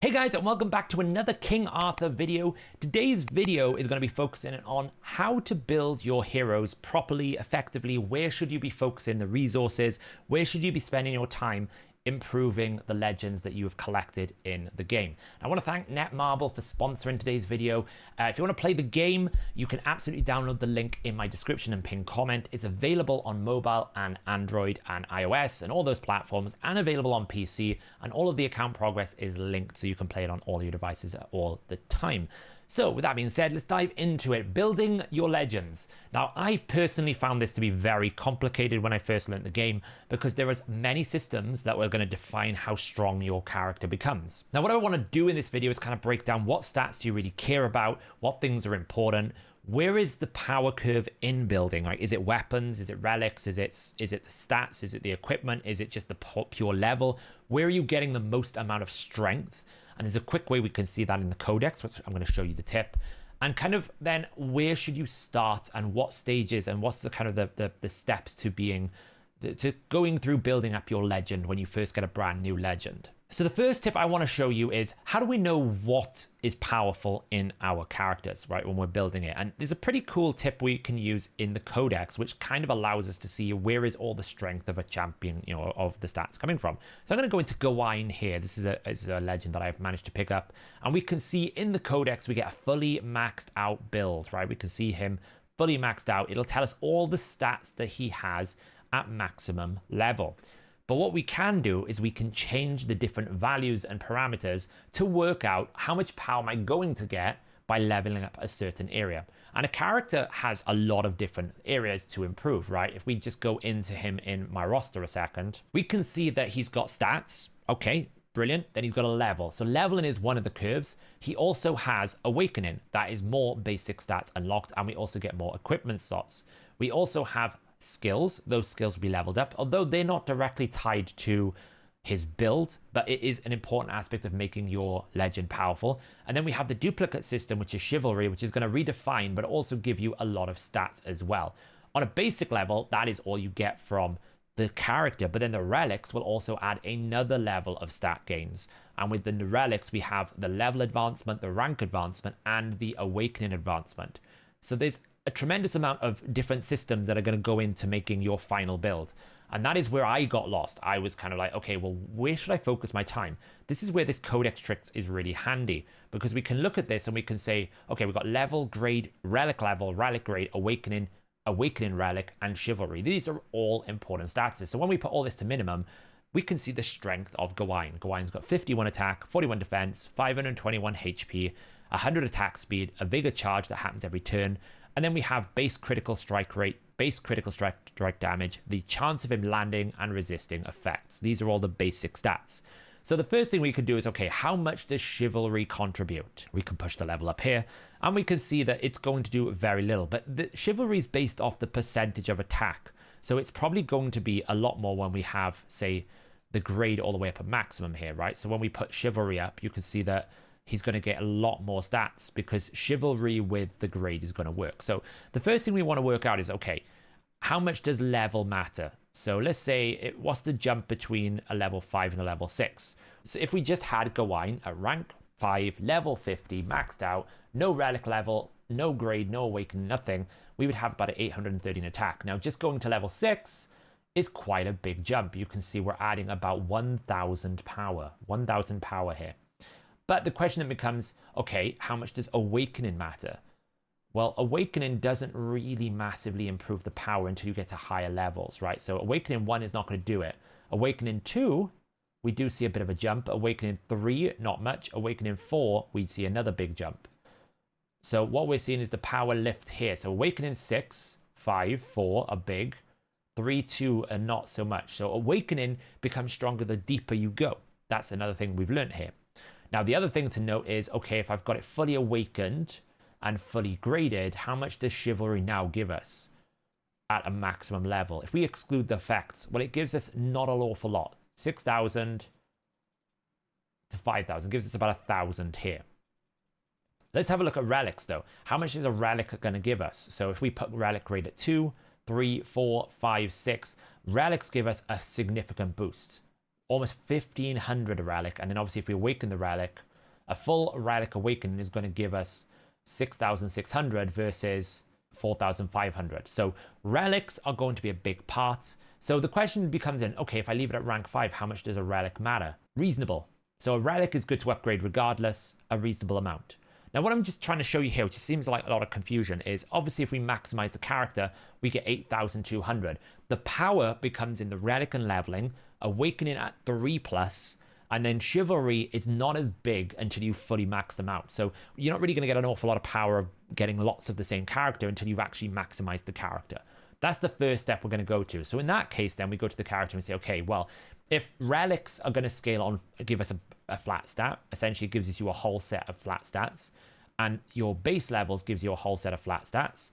Hey guys, and welcome back to another King Arthur video. Today's video is going to be focusing on how to build your heroes properly, effectively. Where should you be focusing the resources? Where should you be spending your time improving the legends that you have collected in the game? I want to thank Netmarble for sponsoring today's video. If you want to play the game, you can absolutely download the link in my description and pinned comment. It's available on mobile and Android and iOS and all those platforms, and available on PC, and all of the account progress is linked so you can play it on all your devices at all the time. So with that being said, let's dive into it. Building your legends. Now, I personally found this to be very complicated when I first learned the game, because there is many systems that were going to define how strong your character becomes. Now, what I want to do in this video is kind of break down what stats do you really care about, what things are important, where is the power curve in building? Like, is it weapons? Is it relics? Is it the stats? Is it the equipment? Is it just the pure level? Where are you getting the most amount of strength? And there's a quick way we can see that in the codex, which I'm going to show you the tip. And kind of then where should you start, and what stages, and what's the kind of the steps to going through building up your legend when you first get a brand new legend. So the first tip I want to show you is, how do we know what is powerful in our characters, right, when we're building it? And there's a pretty cool tip we can use in the codex, which kind of allows us to see where is all the strength of a champion, you know, of the stats coming from. So I'm going to go into Gawain here. This is a legend that I've managed to pick up, and we can see in the codex we get a fully maxed out build, right? We can see him fully maxed out. It'll tell us all the stats that he has at maximum level. But what we can do is we can change the different values and parameters to work out how much power am I going to get by leveling up a certain area. And a character has a lot of different areas to improve, right? If we just go into him in my roster a second, we can see that he's got stats. Okay, brilliant. Then he's got a level. So leveling is one of the curves. He also has awakening. That is more basic stats unlocked, and we also get more equipment slots. We also have skills. Those skills will be leveled up, although they're not directly tied to his build, but it is an important aspect of making your legend powerful. And then we have the duplicate system, which is Chivalry, which is going to redefine but also give you a lot of stats as well. On a basic level, that is all you get from the character, but then the relics will also add another level of stat gains. And with the relics, we have the level advancement, the rank advancement, and the awakening advancement. So there's a tremendous amount of different systems that are going to go into making your final build. And that is where I got lost. I was kind of like, okay, well, where should I focus my time? This is where this codex tricks is really handy, because we can look at this and we can say, okay, we've got level, grade, relic level, relic grade, awakening relic, and chivalry. These are all important statuses. So when we put all this to minimum, we can see the strength of Gawain. Gawain's got 51 attack, 41 defense, 521 HP, 100 attack speed, a vigor charge that happens every turn. And then we have base critical strike rate, base critical strike damage, the chance of him landing and resisting effects. These are all the basic stats. So the first thing we can do is, okay, how much does Chivalry contribute? We can push the level up here, and we can see that it's going to do very little. But the Chivalry is based off the percentage of attack. So it's probably going to be a lot more when we have, say, the grade all the way up at maximum here, right? So when we put Chivalry up, you can see that he's going to get a lot more stats, because Chivalry with the grade is going to work. So the first thing we want to work out is, okay, how much does level matter? So let's say what's the jump between a level 5 and a level 6? So if we just had Gawain at rank 5, level 50, maxed out, no relic level, no grade, no awakening, nothing, we would have about an 813 attack. Now, just going to level 6 is quite a big jump. You can see we're adding about 1,000 power here. But the question then becomes, okay, how much does awakening matter? Well, awakening doesn't really massively improve the power until you get to higher levels, right? So awakening 1 is not going to do it. Awakening 2, we do see a bit of a jump. Awakening 3, not much. Awakening 4, we see another big jump. So what we're seeing is the power lift here. So awakening 6, 5, 4 are big. 3, 2 are not so much. So awakening becomes stronger the deeper you go. That's another thing we've learned here. Now, the other thing to note is, okay, if I've got it fully awakened and fully graded, how much does Chivalry now give us at a maximum level? If we exclude the effects, well, it gives us not an awful lot. 6,000 to 5,000 gives us about 1,000 here. Let's have a look at relics, though. How much is a relic going to give us? So if we put relic grade at 2, 3, 4, 5, 6, relics give us a significant boost. Almost 1,500 a relic, and then obviously if we awaken the relic, A full relic awakening is going to give us 6,600 versus 4,500. So relics are going to be a big part. So the question becomes in, okay, if I leave it at rank 5, how much does a relic matter? Reasonable. So a relic is good to upgrade regardless, a reasonable amount. Now what I'm just trying to show you here, which seems like a lot of confusion, is obviously if we maximize the character, we get 8,200. The power becomes in the relic and leveling, awakening at 3+, and then chivalry is not as big until you fully max them out. So you're not really going to get an awful lot of power of getting lots of the same character until you've actually maximized the character. That's the first step we're going to go to. So in that case, then we go to the character and say, okay, well, if relics are going to scale on, give us a flat stat, essentially it gives you a whole set of flat stats, and your base levels gives you a whole set of flat stats,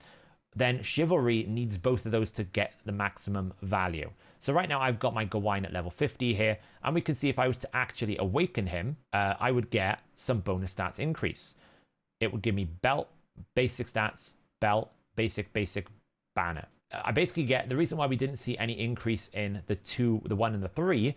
then chivalry needs both of those to get the maximum value. So right now I've got my Gawain at level 50 here, and we can see if I was to actually awaken him, I would get some bonus stats increase. It would give me belt, basic stats, belt, basic, banner. I basically get, the reason why we didn't see any increase in the 1 and the 3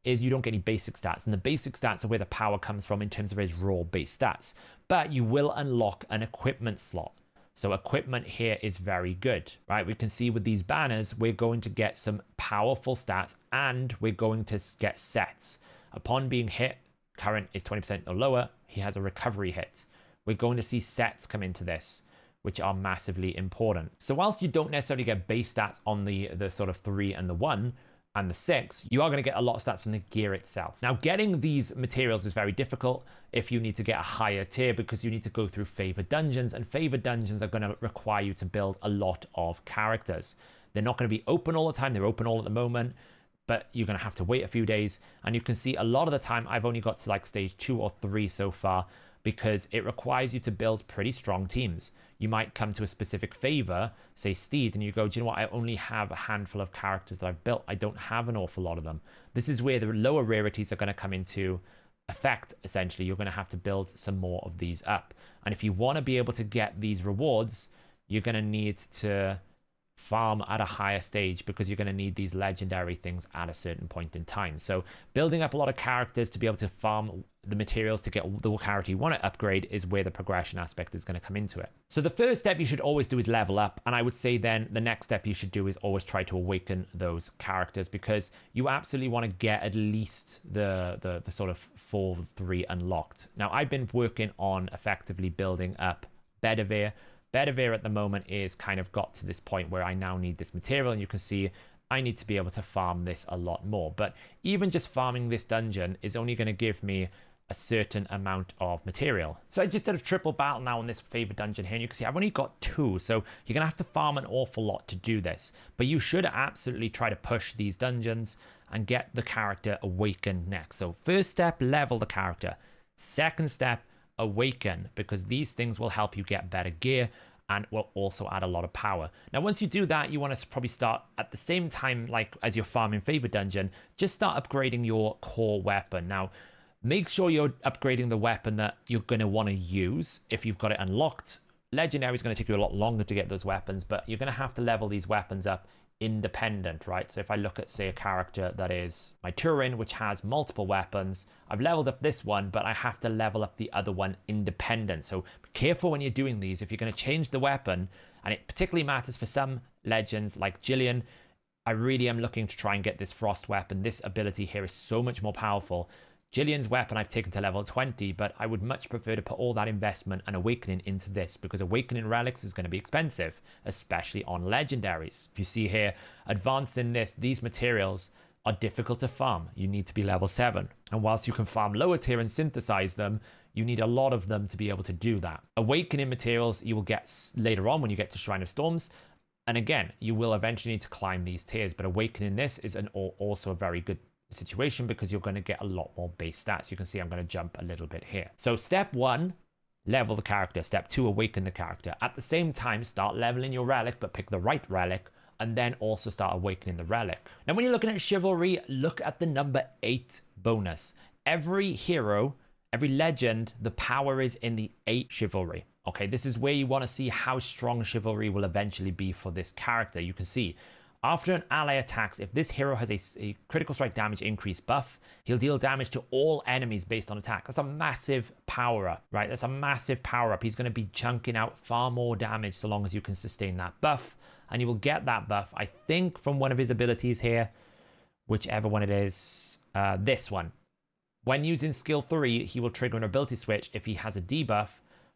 is you don't get any basic stats, and the basic stats are where the power comes from in terms of his raw base stats. But you will unlock an equipment slot. So equipment here is very good, right? We can see with these banners, we're going to get some powerful stats, and we're going to get sets. Upon being hit, current is 20% or lower, he has a recovery hit. We're going to see sets come into this, which are massively important. So whilst you don't necessarily get base stats on the sort of 3 and the 1 and the 6, you are going to get a lot of stats from the gear itself. Now, getting these materials is very difficult if you need to get a higher tier, because you need to go through favored dungeons, and favored dungeons are going to require you to build a lot of characters. They're not going to be open all the time. They're open all at the moment, but you're going to have to wait a few days. And you can see a lot of the time I've only got to like stage 2 or 3 so far, because it requires you to build pretty strong teams. You might come to a specific favor, say Steed, and you go, do you know what? I only have a handful of characters that I've built. I don't have an awful lot of them. This is where the lower rarities are going to come into effect. Essentially, you're going to have to build some more of these up. And if you want to be able to get these rewards, you're going to need to farm at a higher stage, because you're going to need these legendary things at a certain point in time. So building up a lot of characters to be able to farm the materials to get the character you want to upgrade is where the progression aspect is going to come into it. So the first step you should always do is level up, and I would say then the next step you should do is always try to awaken those characters, because you absolutely want to get at least the sort of 4-3 unlocked. Now I've been working on effectively building up Bedivere. Bedivere at the moment is kind of got to this point where I now need this material, and you can see I need to be able to farm this a lot more. But even just farming this dungeon is only going to give me a certain amount of material. So I just did a triple battle now on this favorite dungeon here, and you can see I've only got 2, so you're gonna have to farm an awful lot to do this. But you should absolutely try to push these dungeons and get the character awakened next. So first step, level the character. Second step, awaken, because these things will help you get better gear and will also add a lot of power. Now, once you do that, you want to probably start at the same time, like as you're farming favorite dungeon, just start upgrading your core weapon. Now, make sure you're upgrading the weapon that you're going to want to use if you've got it unlocked. Legendary is going to take you a lot longer to get those weapons, but you're going to have to level these weapons up independent, right? So if I look at, say, a character that is my Turin, which has multiple weapons, I've leveled up this one, but I have to level up the other one independent. So be careful when you're doing these. If you're going to change the weapon, and it particularly matters for some legends like Jillian, I really am looking to try and get this frost weapon. This ability here is so much more powerful. Jillian's weapon I've taken to level 20, but I would much prefer to put all that investment and awakening into this, because awakening relics is going to be expensive, especially on legendaries. If you see here, advancing this, these materials are difficult to farm. You need to be level 7. And whilst you can farm lower tier and synthesize them, you need a lot of them to be able to do that. Awakening materials you will get later on when you get to Shrine of Storms. And again, you will eventually need to climb these tiers, but awakening this is also a very good situation, because you're going to get a lot more base stats. You can see I'm going to jump a little bit here. So step 1, level the character. Step 2, awaken the character. At the same time, start leveling your relic, but pick the right relic, and then also start awakening the relic. Now, when you're looking at chivalry, look at the number 8 bonus. Every hero, every legend, the power is in the 8 chivalry. Okay, this is where you want to see how strong chivalry will eventually be for this character. You can see After an ally attacks, if this hero has a critical strike damage increase buff, he'll deal damage to all enemies based on attack. That's a massive power up, right? That's a massive power up. He's going to be chunking out far more damage so long as you can sustain that buff. And you will get that buff, I think, from one of his abilities here, whichever one it is, this one. When using skill 3, he will trigger an ability switch if he has a debuff,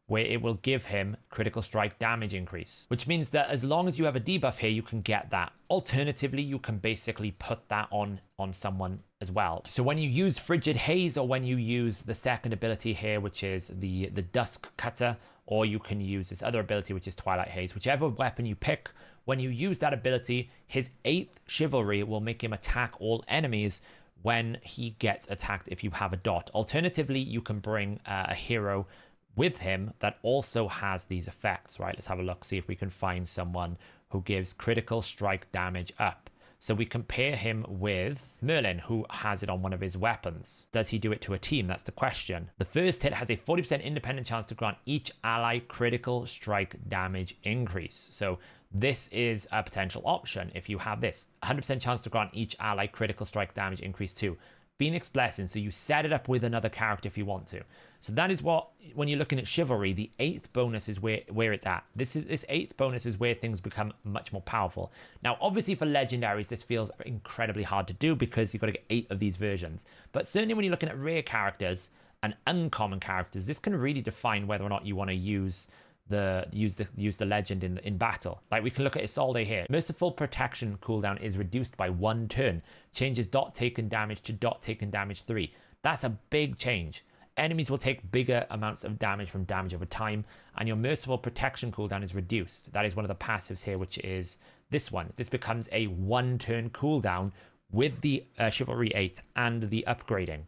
where it will give him critical strike damage increase, which means that as long as you have a debuff here, you can get that. Alternatively, you can basically put that on someone as well. So when you use Frigid Haze, or when you use the second ability here, which is the Dusk Cutter, or you can use this other ability, which is Twilight Haze, whichever weapon you pick, when you use that ability, his 8th Chivalry will make him attack all enemies when he gets attacked if you have a dot. Alternatively, you can bring a hero with him that also has these effects, right? Let's have a look, see if we can find someone who gives critical strike damage up. So we compare him with Merlin, who has it on one of his weapons. Does he do it to a team? That's the question. The first hit has a 40% independent chance to grant each ally critical strike damage increase. So this is a potential option if you have this. 100% chance to grant each ally critical strike damage increase too. Phoenix Blessing, so you set it up with another character if you want to. So that is what, when you're looking at Chivalry, the 8th bonus is where it's at. This 8th bonus is where things become much more powerful. Now, obviously for legendaries, this feels incredibly hard to do because you've got to get 8 of these versions. But certainly when you're looking at rare characters and uncommon characters, this can really define whether or not you want to use the legend in battle. Like we can look at Isolde here. Merciful Protection cooldown is reduced by 1 turn. Changes dot taken damage to dot taken damage 3. That's a big change. Enemies will take bigger amounts of damage from damage over time, and your Merciful Protection cooldown is reduced. That is one of the passives here, which is this one. This becomes a 1 turn cooldown with the Chivalry 8 and the upgrading,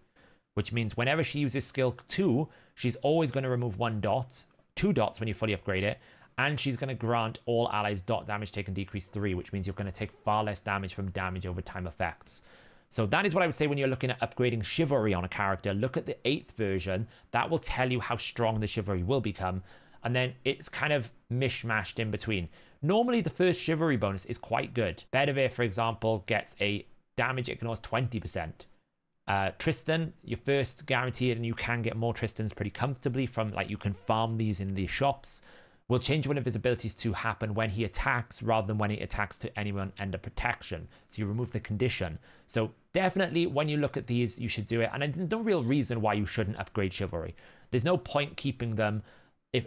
which means whenever she uses skill 2, she's always going to remove 1 dot, 2 dots when you fully upgrade it, and she's going to grant all allies dot damage taken decrease 3, which means you're going to take far less damage from damage over time effects. So that is what I would say when you're looking at upgrading Chivalry on a character. Look at the 8th version. That will tell you how strong the Chivalry will become, and then it's kind of mishmashed in between. Normally the first Chivalry bonus is quite good. Bedivere, for example, gets a damage ignores 20%. Tristan, your first guaranteed, and you can get more Tristans pretty comfortably from, like, you can farm these in the shops, will change one of his abilities to happen when he attacks rather than when he attacks to anyone under protection. So you remove the condition. So definitely when you look at these, you should do it. And there's no real reason why you shouldn't upgrade Chivalry. There's no point keeping them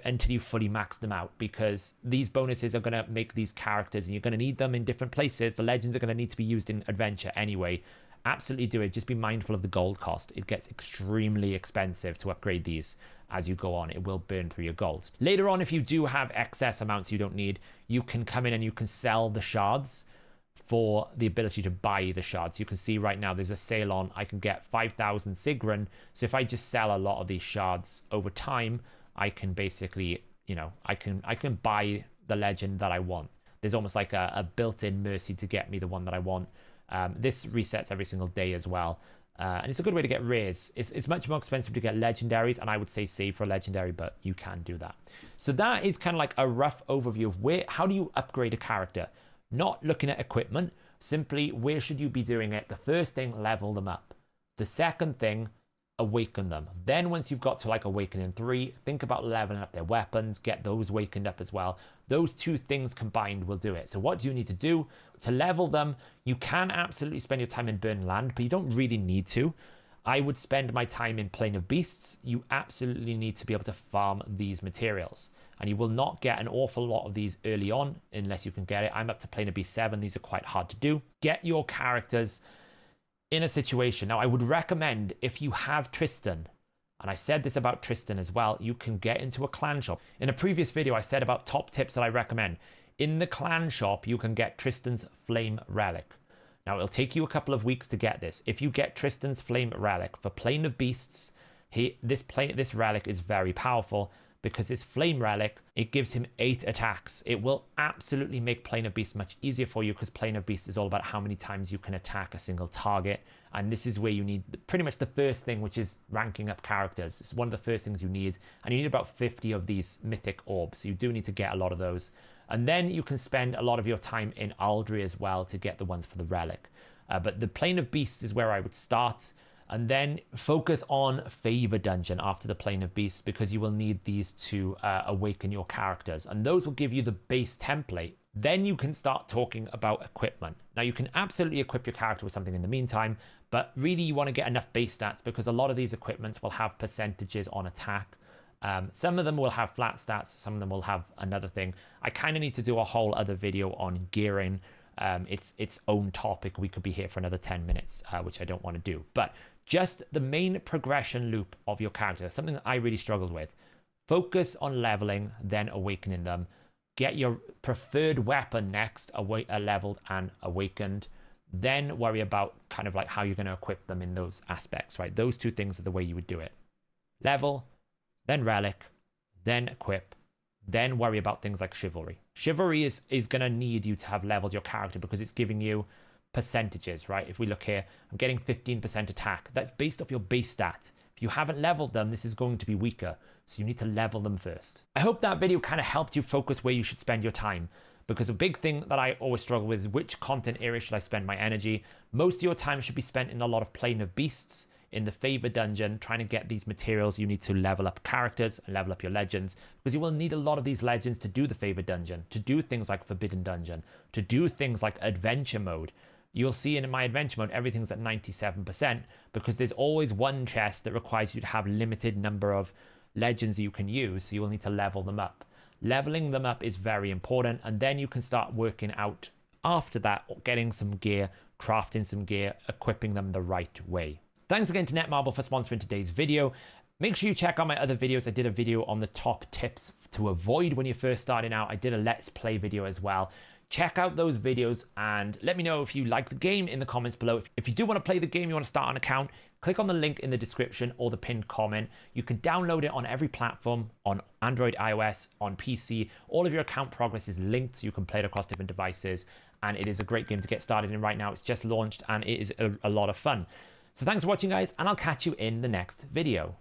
until you fully max them out, because these bonuses are going to make these characters, and you're going to need them in different places. The legends are going to need to be used in adventure anyway. Absolutely do it. Just be mindful of the gold cost. It gets extremely expensive to upgrade these as you go on. It will burn through your gold. Later on, if you do have excess amounts you don't need, you can come in and you can sell the shards for the ability to buy the shards. You can see right now there's a sale on. I can get 5,000 Sigrun. So if I just sell a lot of these shards over time, I can basically, you know, I can buy the legend that I want. There's almost like a built-in mercy to get me the one that I want. This resets every single day as well. And it's a good way to get rares. It's much more expensive to get legendaries, and I would say save for a legendary, but you can do that. So that is kind of like a rough overview of how do you upgrade a character? Not looking at equipment, simply where should you be doing it? The first thing, level them up. The second thing, awaken them. Then once you've got to like awakening 3, think about leveling up their weapons, get those awakened up as well. Those 2 things combined will do it. So what do you need to do to level them? You can absolutely spend your time in Burn Land, but you don't really need to. I would spend my time in Plain of Beasts. You absolutely need to be able to farm these materials, and you will not get an awful lot of these early on unless you can get it. I'm up to Plain of Beast 7. These are quite hard to do. Get your characters in a situation. Now, I would recommend, if you have Tristan, and I said this about Tristan as well, you can get into a clan shop. In a previous video, I said about top tips that I recommend. In the clan shop, you can get Tristan's Flame Relic. Now, it'll take you a couple of weeks to get this. If you get Tristan's Flame Relic for Plain of Beasts, this relic is very powerful, because his Flame Relic, it gives him 8 attacks. It will absolutely make Plane of Beast much easier for you because Plane of Beast is all about how many times you can attack a single target. And this is where you need pretty much the first thing, which is ranking up characters. It's one of the first things you need. And you need about 50 of these mythic orbs. So you do need to get a lot of those. And then you can spend a lot of your time in Aldry as well to get the ones for the Relic. But the Plane of Beasts is where I would start. And then focus on Favor Dungeon after the Plane of Beasts, because you will need these to awaken your characters. And those will give you the base template. Then you can start talking about equipment. Now, you can absolutely equip your character with something in the meantime, but really you want to get enough base stats, because a lot of these equipments will have percentages on attack. Some of them will have flat stats, some of them will have another thing. I kind of need to do a whole other video on gearing. Its own topic. We could be here for another 10 minutes, which I don't want to do. But just the main progression loop of your character, something that I really struggled with. Focus on leveling, then awakening them. Get your preferred weapon next, leveled and awakened. Then worry about kind of like how you're going to equip them in those aspects, right? Those two things are the way you would do it. Level, then relic, then equip, then worry about things like Chivalry. Chivalry is going to need you to have leveled your character because it's giving you percentages, right? If we look here, I'm getting 15% attack. That's based off your base stat. If you haven't leveled them, this is going to be weaker. So you need to level them first. I hope that video kind of helped you focus where you should spend your time, because a big thing that I always struggle with is which content area should I spend my energy. Most of your time should be spent in a lot of Plane of Beasts, in the Favor Dungeon, trying to get these materials. You need to level up characters and level up your legends, because you will need a lot of these legends to do the Favor Dungeon, to do things like Forbidden Dungeon, to do things like Adventure Mode. You'll see in my Adventure Mode, everything's at 97%, because there's always one chest that requires you to have limited number of legends you can use, so you will need to level them up. Leveling them up is very important, and then you can start working out after that, getting some gear, crafting some gear, equipping them the right way. Thanks again to Netmarble for sponsoring today's video. Make sure you check out my other videos. I did a video on the top tips to avoid when you're first starting out. I did a Let's Play video as well. Check out those videos and let me know if you like the game in the comments below. If you do want to play the game, you want to start an account, click on the link in the description or the pinned comment. You can download it on every platform, on Android, iOS, on PC. All of your account progress is linked, so you can play it across different devices. And it is a great game to get started in right now. It's just launched and it is a lot of fun. So thanks for watching, guys, and I'll catch you in the next video.